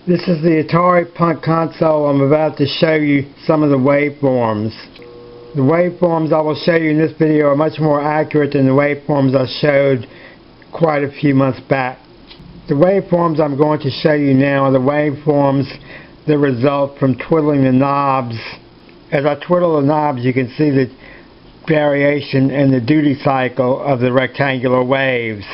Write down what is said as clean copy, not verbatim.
This is the Atari Punk Console. I'm about to show you some of the waveforms. The waveforms I will show you in this video are much more accurate than the waveforms I showed quite a few months back. The waveforms I'm going to show you now are the waveforms that result from twiddling the knobs. As I twiddle the knobs, you can see the variation in the duty cycle of the rectangular waves.